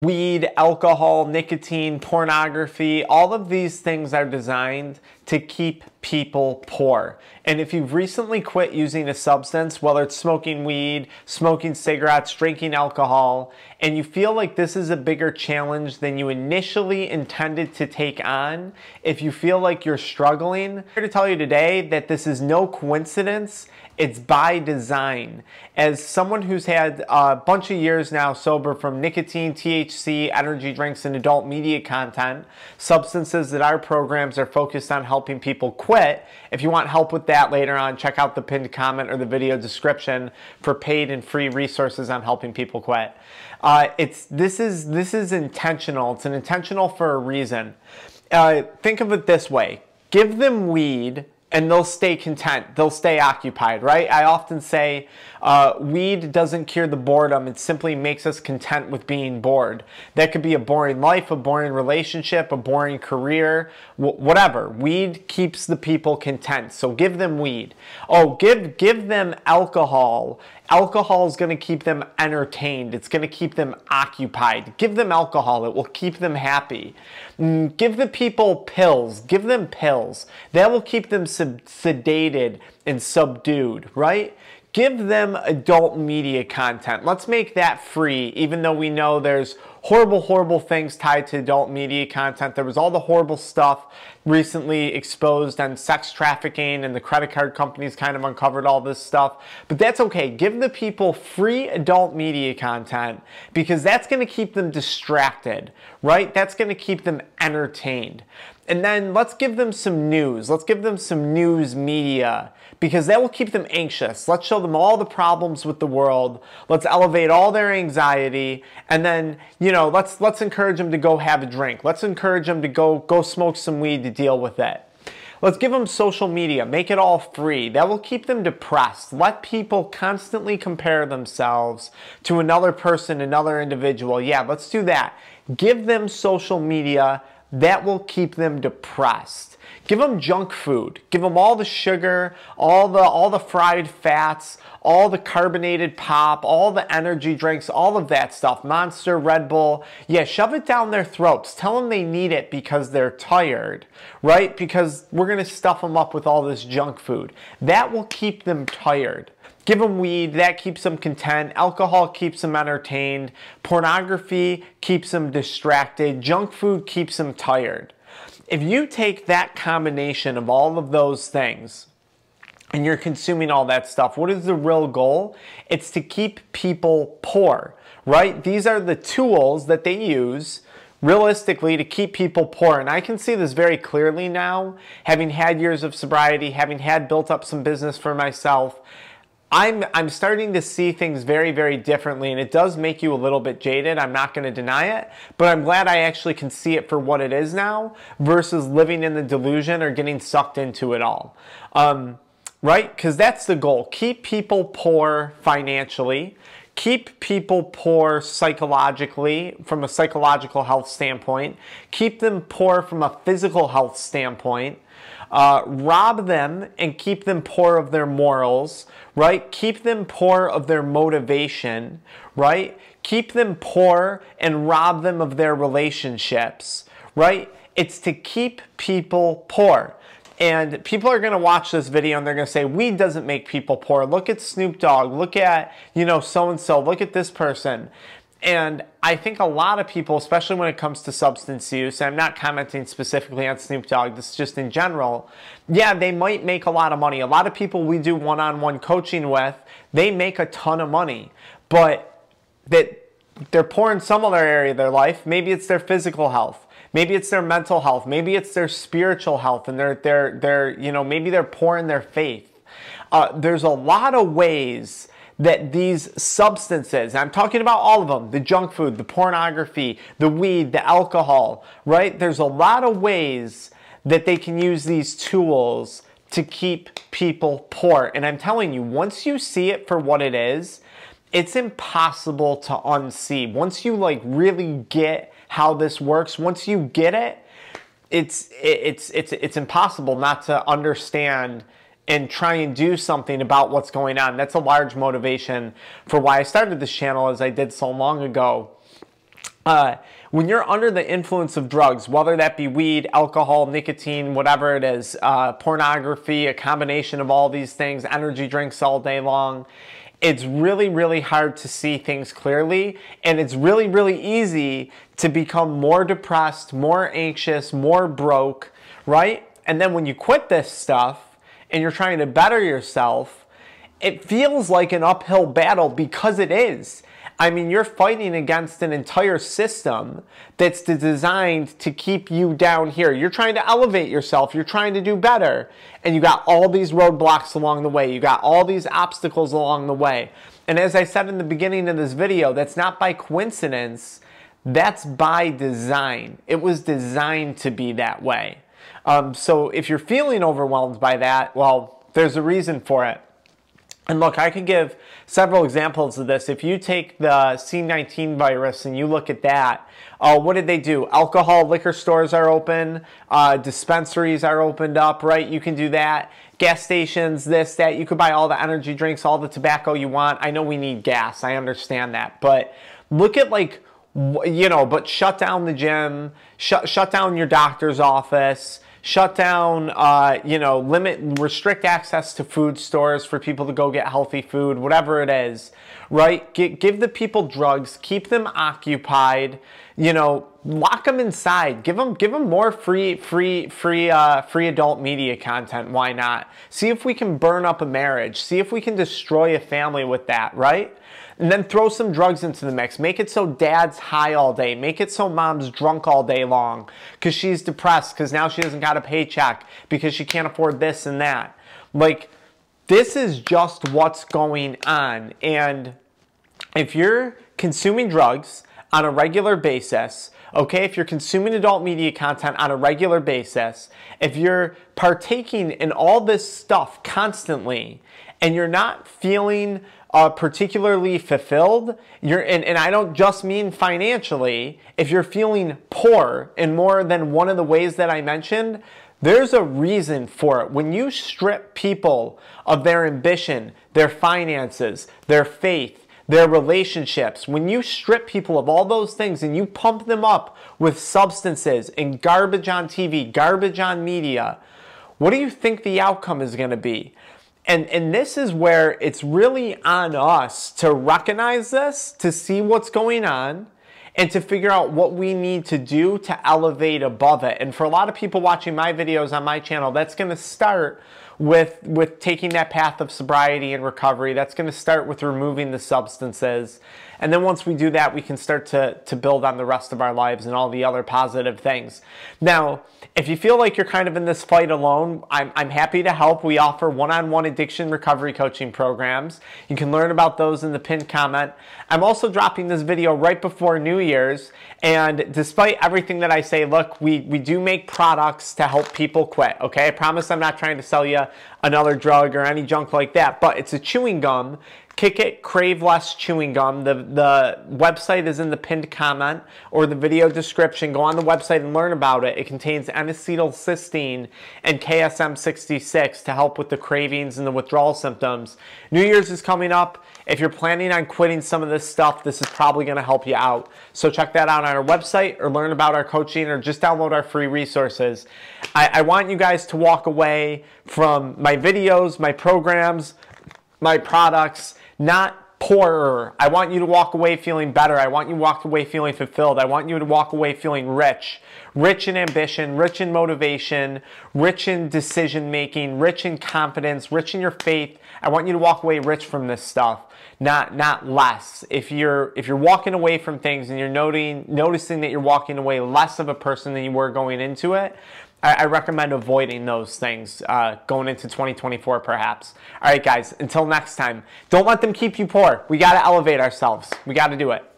Weed, alcohol, nicotine, pornography, all of these things are designed to keep people poor. And if you've recently quit using a substance, whether it's smoking weed, smoking cigarettes, drinking alcohol, and you feel like this is a bigger challenge than you initially intended to take on, if you feel like you're struggling, I'm here to tell you today that this is no coincidence. It's by design. As someone who's had a bunch of years now sober from nicotine, THC, energy drinks, and adult media content, substances that our programs are focused on helping people quit. If you want help with that later on, check out the pinned comment or the video description for paid and free resources on helping people quit. This is intentional. It's intentional for a reason. Think of it this way. Give them weed and they'll stay content, they'll stay occupied, right? I often say weed doesn't cure the boredom, it simply makes us content with being bored. That could be a boring life, a boring relationship, a boring career, whatever. Weed keeps the people content, so give them weed. Oh, give them alcohol. Alcohol is going to keep them entertained. It's going to keep them occupied. Give them alcohol. It will keep them happy. Give the people pills. Give them pills. That will keep them sedated and subdued, right? Give them adult media content. Let's make that free, even though we know there's horrible, horrible things tied to adult media content. There was all the horrible stuff recently exposed on sex trafficking, and the credit card companies kind of uncovered all this stuff. But that's okay. Give the people free adult media content because that's going to keep them distracted, right? That's going to keep them entertained. And then let's give them some news. Let's give them some news media because that will keep them anxious. Let's show them all the problems with the world. Let's elevate all their anxiety. And then, you know, let's encourage them to go have a drink. Let's encourage them to go smoke some weed to deal with it. Let's give them social media. Make it all free. That will keep them depressed. Let people constantly compare themselves to another person, another individual. Yeah, let's do that. Give them social media. That will keep them depressed. Give them junk food. Give them all the sugar, all the fried fats, all the carbonated pop, all the energy drinks, all of that stuff. Monster, Red Bull. Yeah, shove it down their throats. Tell them they need it because they're tired, right? Because we're going to stuff them up with all this junk food. That will keep them tired. Give them weed, that keeps them content. Alcohol keeps them entertained. Pornography keeps them distracted. Junk food keeps them tired. If you take that combination of all of those things and you're consuming all that stuff, what is the real goal? It's to keep people poor, right? These are the tools that they use realistically to keep people poor. And I can see this very clearly now, having had years of sobriety, having had built up some business for myself. I'm starting to see things very, very differently, and it does make you a little bit jaded. I'm not going to deny it, but I'm glad I actually can see it for what it is now versus living in the delusion or getting sucked into it all. Right? Because that's the goal. Keep people poor financially. Keep people poor psychologically, from a psychological health standpoint. Keep them poor from a physical health standpoint. Rob them and keep them poor of their morals, right? Keep them poor of their motivation, right? Keep them poor and rob them of their relationships, right? It's to keep people poor. And people are going to watch this video and they're going to say, weed doesn't make people poor. Look at Snoop Dogg. Look at, you know, so-and-so. Look at this person. And I think a lot of people, especially when it comes to substance use, and I'm not commenting specifically on Snoop Dogg, this is just in general, yeah, they might make a lot of money. A lot of people we do one-on-one coaching with, they make a ton of money, but they're poor in some other area of their life. Maybe it's their physical health. Maybe it's their mental health. Maybe it's their spiritual health, and you know, maybe they're poor in their faith. There's a lot of ways that these substances, I'm talking about all of them, the junk food, the pornography, the weed, the alcohol, right? There's a lot of ways that they can use these tools to keep people poor. And I'm telling you, once you see it for what it is, it's impossible to unsee. Once you like really get how this works, once you get it, it's impossible not to understand and try and do something about what's going on. That's a large motivation for why I started this channel, as I did so long ago. When you're under the influence of drugs, whether that be weed, alcohol, nicotine, whatever it is, pornography, a combination of all these things, energy drinks all day long, it's really, really hard to see things clearly, and it's really, really easy to become more depressed, more anxious, more broke, right? And then when you quit this stuff and you're trying to better yourself, it feels like an uphill battle, because it is. I mean, you're fighting against an entire system that's designed to keep you down here. You're trying to elevate yourself. You're trying to do better. And you got all these roadblocks along the way. You got all these obstacles along the way. And as I said in the beginning of this video, that's not by coincidence. That's by design. It was designed to be that way. So if you're feeling overwhelmed by that, well, there's a reason for it. And look, I could give several examples of this. If you take the C19 virus and you look at that, what did they do? Alcohol, liquor stores are open, dispensaries are opened up, right? You can do that. Gas stations, this, that. You could buy all the energy drinks, all the tobacco you want. I know we need gas. I understand that. But look at, like, you know, but shut down the gym, shut down your doctor's office, shut down, you know, restrict access to food stores for people to go get healthy food, whatever it is, right? Give the people drugs, keep them occupied, you know, lock them inside, give them more free adult media content. Why not? See if we can burn up a marriage. See if we can destroy a family with that, right? And then throw some drugs into the mix. Make it so dad's high all day. Make it so mom's drunk all day long because she's depressed because now she doesn't got a paycheck because she can't afford this and that. Like, this is just what's going on. And if you're consuming drugs on a regular basis, okay, if you're consuming adult media content on a regular basis, if you're partaking in all this stuff constantly and you're not feeling particularly fulfilled, and I don't just mean financially, if you're feeling poor in more than one of the ways that I mentioned, there's a reason for it. When you strip people of their ambition, their finances, their faith, their relationships, when you strip people of all those things and you pump them up with substances and garbage on TV, garbage on media, what do you think the outcome is going to be? And this is where it's really on us to recognize this, to see what's going on, and to figure out what we need to do to elevate above it. And for a lot of people watching my videos on my channel, that's going to start with taking that path of sobriety and recovery. That's going to start with removing the substances. And then once we do that, we can start to build on the rest of our lives and all the other positive things. Now, if you feel like you're kind of in this fight alone, I'm happy to help. We offer one-on-one addiction recovery coaching programs. You can learn about those in the pinned comment. I'm also dropping this video right before New Year's. And despite everything that I say, look, we do make products to help people quit, okay? I promise I'm not trying to sell you another drug or any junk like that, but it's a chewing gum. Kick It Crave Less chewing gum. The website is in the pinned comment or the video description. Go on the website and learn about it. It contains N-acetylcysteine and KSM-66 to help with the cravings and the withdrawal symptoms. New Year's is coming up. If you're planning on quitting some of this stuff, this is probably going to help you out. So check that out on our website or learn about our coaching or just download our free resources. I want you guys to walk away from my videos, my programs, my products, not poorer. I want you to walk away feeling better. I want you to walk away feeling fulfilled. I want you to walk away feeling rich. Rich in ambition, rich in motivation, rich in decision making, rich in confidence, rich in your faith. I want you to walk away rich from this stuff, not less. If you're walking away from things and you're noticing that you're walking away less of a person than you were going into it, I recommend avoiding those things going into 2024 perhaps. All right, guys, until next time, don't let them keep you poor. We got to elevate ourselves. We got to do it.